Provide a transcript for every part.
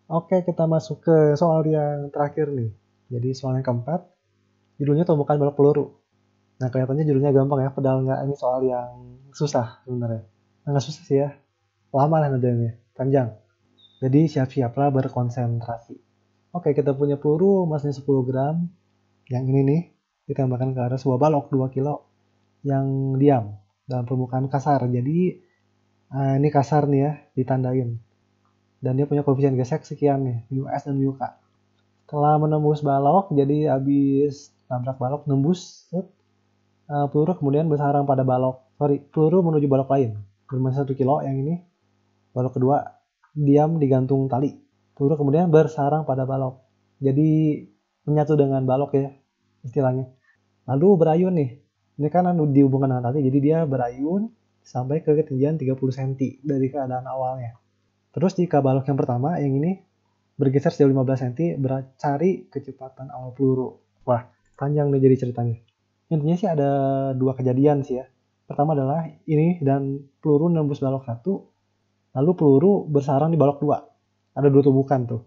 Oke, kita masuk ke soal yang terakhir nih. Jadi soal yang keempat, judulnya tumbukan balok peluru. Nah, kelihatannya judulnya gampang ya, padahal nggak, ini soal yang susah sebenarnya. Nah, nggak susah sih ya, lama lah ngerjainnya, panjang. Jadi siap-siaplah berkonsentrasi. Oke, kita punya peluru masnya 10 gram. Yang ini nih, ditembakkan ke arah sebuah balok 2 kilo yang diam dalam permukaan kasar. Jadi ini kasar nih ya, ditandain. Dan dia punya koefisien gesek sekian nih, US dan UK. Setelah menembus balok, jadi habis nabrak balok, nembus, peluru kemudian bersarang pada balok. Peluru menuju balok lain. Bermassa 1 kilo yang ini. Balok kedua diam digantung tali. Peluru kemudian bersarang pada balok. Jadi menyatu dengan balok ya istilahnya. Lalu berayun nih. Ini kan dihubungkan dengan tali, jadi dia berayun sampai ke ketinggian 30 cm dari keadaan awalnya. Terus jika balok yang pertama, yang ini, bergeser sejauh 15 cm, cari kecepatan awal peluru. Wah, panjang nih jadi ceritanya. Intinya sih ada dua kejadian sih ya. Pertama adalah ini dan peluru nembus balok satu, lalu peluru bersarang di balok dua. Ada dua tumbukan tuh.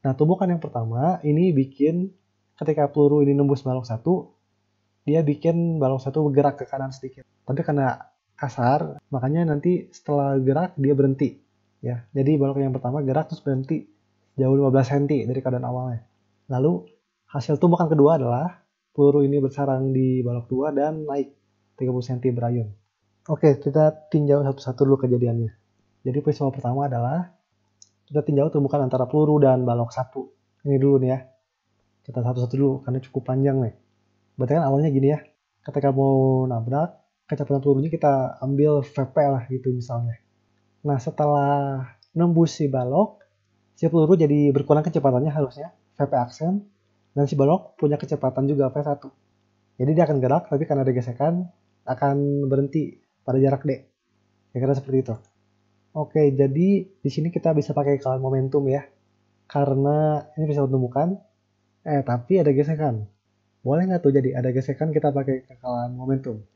Nah, tumbukan yang pertama ini bikin ketika peluru ini nembus balok satu, dia bikin balok satu bergerak ke kanan sedikit. Tapi karena kasar, makanya nanti setelah gerak dia berhenti. Ya, jadi balok yang pertama gerak terus berhenti jauh 15 cm dari keadaan awalnya. Lalu hasil tumbukan kedua adalah peluru ini bersarang di balok 2 dan naik 30 cm berayun. Oke, kita tinjau satu-satu dulu kejadiannya. Jadi peristiwa pertama adalah kita tinjau tumbukan antara peluru dan balok satu. Ini dulu nih ya. Kita satu-satu dulu karena cukup panjang nih. Berarti kan awalnya gini ya. Ketika mau nabrak, kecepatan pelurunya kita ambil VP lah gitu misalnya. Nah, setelah nembus si balok, si peluru jadi berkurang kecepatannya harusnya, VP aksen, dan si balok punya kecepatan juga V1. Jadi dia akan gerak, tapi karena ada gesekan, akan berhenti pada jarak D. Kira-kira seperti itu. Oke, jadi di sini kita bisa pakai kawan momentum ya. Karena ini bisa tumbukan, tapi ada gesekan. Boleh nggak tuh jadi ada gesekan kita pakai kekalahan momentum?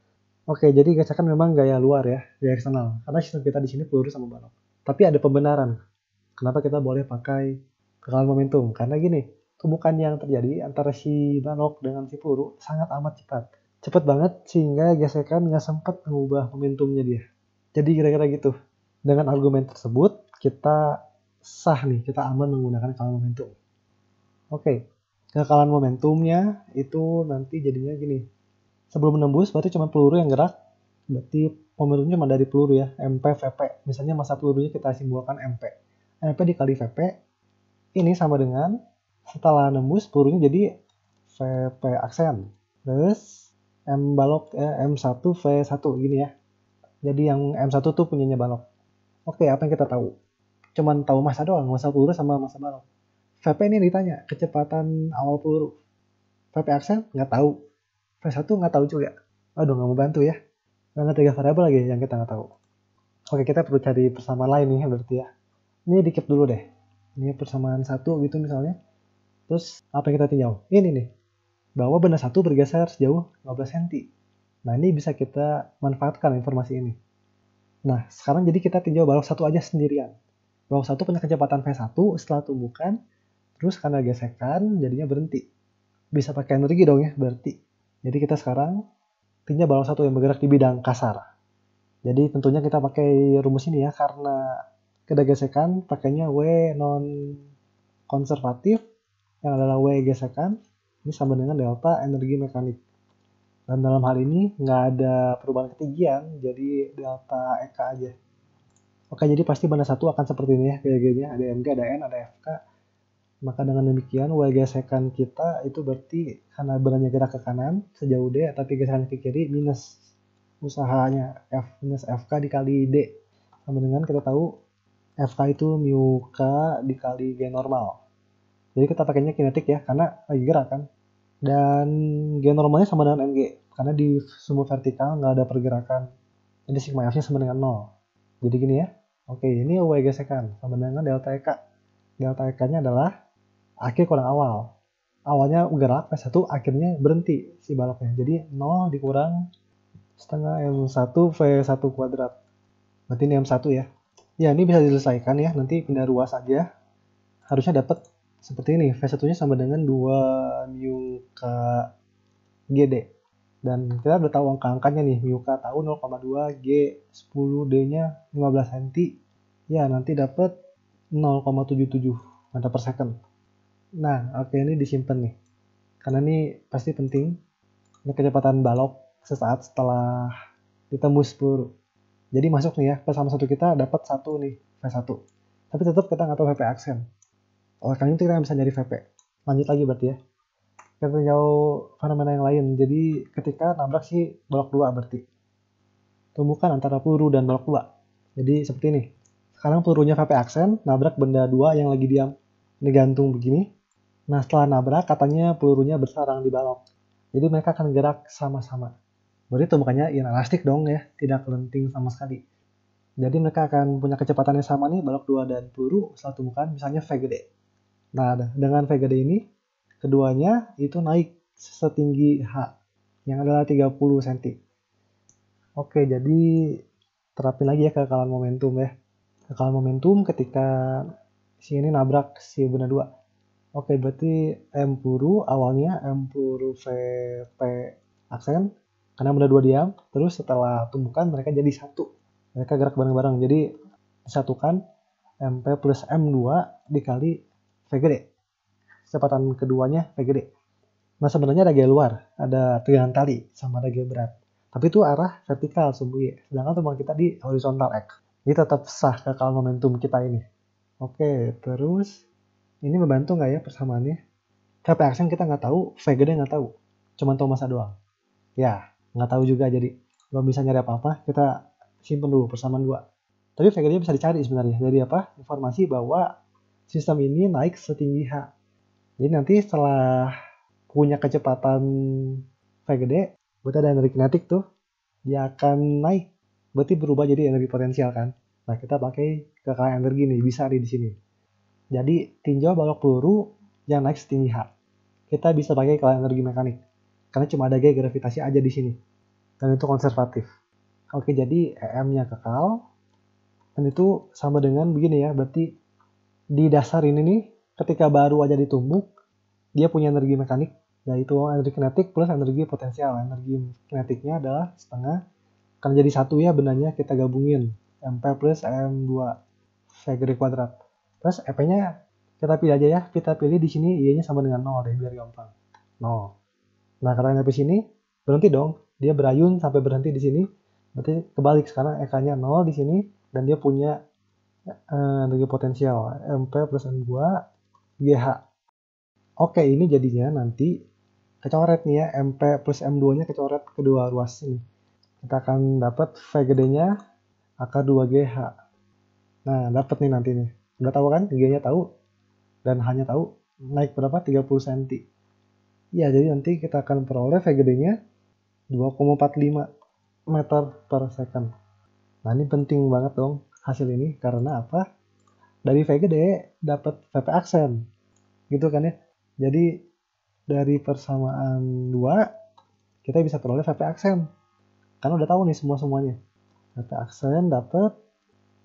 Oke, jadi gesekan memang gaya luar ya, gaya eksternal. Karena sistem kita di sini peluru sama balok. Tapi ada pembenaran. Kenapa kita boleh pakai kekalahan momentum? Karena gini, tumbukan yang terjadi antara si balok dengan si peluru sangat amat cepat. Cepat banget sehingga gesekan nggak sempat mengubah momentumnya dia. Jadi kira-kira gitu. Dengan argumen tersebut, kita sah nih, kita aman menggunakan kekalahan momentum. Oke, kekalahan momentumnya itu nanti jadinya gini. Sebelum menembus berarti cuma peluru yang gerak, berarti momentumnya cuma dari peluru ya, MP VP. Misalnya masa pelurunya kita simbolkan MP. MP dikali VP, ini sama dengan setelah nembus pelurunya jadi VP aksen. Terus M balok M1 V1 gini ya. Jadi yang M1 tuh punyanya balok. Oke, apa yang kita tahu? Cuman tahu masa doang, masa peluru sama masa balok. VP ini ditanya, kecepatan awal peluru. VP aksen nggak tahu. V1 nggak tahu juga. Aduh, nggak mau bantu ya. Karena 3 variabel lagi yang kita nggak tahu. Oke, kita perlu cari persamaan lain nih berarti ya. Ini dikit dulu deh. Ini persamaan satu gitu misalnya. Terus apa yang kita tinjau? Ini nih. Bahwa benda satu bergeser sejauh 15 cm. Nah, ini bisa kita manfaatkan informasi ini. Nah, sekarang jadi kita tinjau balok satu aja sendirian. Balok satu punya kecepatan V1 setelah tumbukan. Terus karena gesekan jadinya berhenti. Bisa pakai energi dong ya berarti. Jadi kita sekarang tinjau balok satu yang bergerak di bidang kasar. Jadi tentunya kita pakai rumus ini ya, karena ada gesekan pakainya W non konservatif yang adalah W gesekan ini sama dengan delta energi mekanik. Dan dalam hal ini nggak ada perubahan ketinggian, jadi delta EK aja. Oke, jadi pasti benda satu akan seperti ini ya gaya-gayanya, ada MG, ada N, ada FK. Maka dengan demikian W gesekan kita itu berarti karena benarnya gerak ke kanan sejauh D, tapi gesekan ke kiri minus usahanya F minus FK dikali D. Sama dengan kita tahu FK itu mu K dikali G normal. Jadi kita pakainya kinetik ya, karena lagi gerak kan. Dan G normalnya sama dengan MG, karena di sumbu vertikal nggak ada pergerakan. Jadi sigma F-nya sama dengan 0. Jadi gini ya. Oke, ini W gesekan sama dengan delta EK. Delta EK-nya adalah akhir kurang awal. Awalnya gerak V1, akhirnya berhenti si baloknya. Jadi 0 dikurang setengah M1 V1 kuadrat. Berarti ini M1 ya. Ya, ini bisa diselesaikan ya. Nanti pindah ruas aja. harusnya dapat seperti ini. V1-nya sama dengan 2 mu K GD. Dan kita udah tahu angka-angkanya nih. Mu K tahu 0,2, G 10, D-nya 15 cm. Ya, nanti dapat 0,77 meter per second. Nah, oke, ini disimpan nih. Karena ini pasti penting. Ini kecepatan balok sesaat setelah ditembus peluru. Jadi masuk nih ya, bersama satu kita dapat satu nih, V1. Tapi tetap kita nggak tahu VP aksen. Oleh karena itu kita nggak bisa nyari VP. Lanjut lagi berarti ya. Kita tinjau fenomena yang lain. Jadi ketika nabrak si balok 2 berarti. Tumbukan antara peluru dan balok 2. Jadi seperti ini. Sekarang pelurunya VP aksen, nabrak benda 2 yang lagi diam. Ini gantung begini. Nah setelah nabrak katanya pelurunya bersarang di balok. Jadi mereka akan gerak sama-sama. Berarti tumbukannya inelastik dong ya, tidak kelenting sama sekali. Jadi mereka akan punya kecepatan yang sama nih, balok 2 dan peluru setelah tumbukan, misalnya V gede. Nah, dengan V gede ini, keduanya itu naik setinggi H, yang adalah 30 cm. Oke, jadi terapin lagi ya kekekalan momentum ya. Kekekalan momentum ketika si ini nabrak si benda 2. Oke, berarti M peluru awalnya M peluru VP aksen, karena benda 2 diam, terus setelah tumbukan mereka jadi satu. Mereka gerak bareng-bareng, jadi disatukan MP plus M2 dikali V gede. Kecepatan keduanya V gede. Nah sebenarnya ada gaya luar, ada tegangan tali, sama ada gaya berat. Tapi itu arah vertikal sumbu Y, sedangkan tumpukan kita di horizontal X. Jadi tetap sah kekekalan momentum kita ini. Oke, terus ini membantu nggak ya persamaannya? VP aksen kita nggak tahu, V gede nggak tahu. Cuma tahu masa doang. Ya, nggak tahu juga jadi. Belum bisa nyari apa-apa, kita simpen dulu persamaan 2. Tapi V gede bisa dicari sebenarnya. Jadi apa? Informasi bahwa sistem ini naik setinggi H. Jadi nanti setelah punya kecepatan V gede, berarti ada energi kinetik tuh, dia akan naik. Berarti berubah jadi energi potensial kan. Nah, kita pakai kekayaan energi nih, bisa di sini. Jadi tinjau balok peluru yang naik setinggi H. Kita bisa pakai kekayaan energi mekanik. Karena cuma ada gaya gravitasi aja di sini. Dan itu konservatif. Oke, jadi EM-nya kekal. Dan itu sama dengan begini ya, berarti di dasar ini nih, ketika baru aja ditumbuk, dia punya energi mekanik, yaitu energi kinetik plus energi potensial. Energi kinetiknya adalah setengah, akan jadi satu ya bendanya, kita gabungin. MP plus M2 V gede kuadrat. Terus EP-nya kita pilih aja ya, kita pilih di sini Y-nya sama dengan 0 deh, biar gampang. 0. Nah, karena nyampe sini, berhenti dong. Dia berayun sampai berhenti di sini. Berarti kebalik, sekarang EK-nya 0 di sini, dan dia punya energi potensial. MP plus M2 GH. Oke, ini jadinya nanti kecoret nih ya, MP plus M2-nya kecoret kedua ruas ini. Kita akan dapat V gedenya akar 2GH. Nah, dapat nih nanti nih. Udah tahu kan? G-nya tahu dan hanya tahu naik berapa? 30 cm. Ya, jadi nanti kita akan peroleh V gedenya 2,45 meter per second. Nah, ini penting banget dong hasil ini karena apa? Dari V gede dapat VP aksen. Gitu kan ya. Jadi dari persamaan 2 kita bisa peroleh VP aksen. Karena udah tahu nih semuanya. VP aksen dapat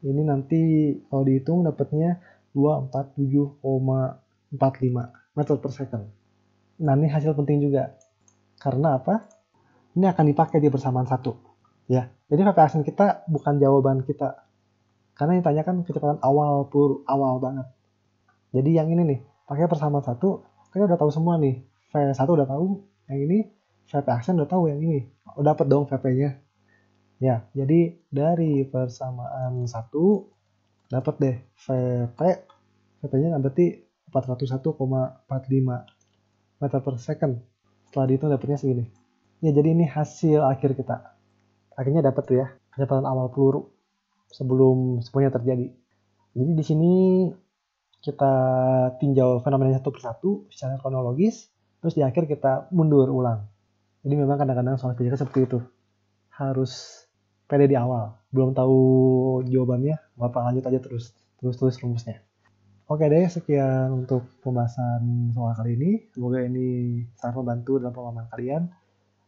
ini nanti kalau dihitung dapatnya 247,45 meter per second. Nah, ini hasil penting juga. Karena apa? Ini akan dipakai di persamaan 1. Ya. Jadi VP aksen kita bukan jawaban kita. Karena yang ditanyakan kecepatan awal awal banget. Jadi yang ini nih, pakai persamaan 1, kita udah tahu semua nih. V1 udah tahu, yang ini VP aksen udah tahu yang ini. Udah dapat dong VP-nya. Ya, jadi dari persamaan 1 dapat deh VP. VP-nya berarti 401,45 meter per second. Setelah dihitung dapatnya segini. Ya, jadi ini hasil akhir kita. Akhirnya dapat tuh ya, kecepatan awal peluru sebelum semuanya terjadi. Jadi di sini kita tinjau fenomena satu persatu secara kronologis, terus di akhir kita mundur ulang. Jadi memang kadang-kadang soal fisika seperti itu. Harus pede di awal. Belum tahu jawabannya, Bapak lanjut aja terus tulis rumusnya. Oke deh, sekian untuk pembahasan soal kali ini. Semoga ini sangat membantu dalam pemahaman kalian.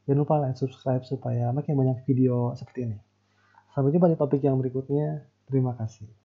Jangan lupa like, subscribe supaya makin banyak video seperti ini. Sampai jumpa di topik yang berikutnya. Terima kasih.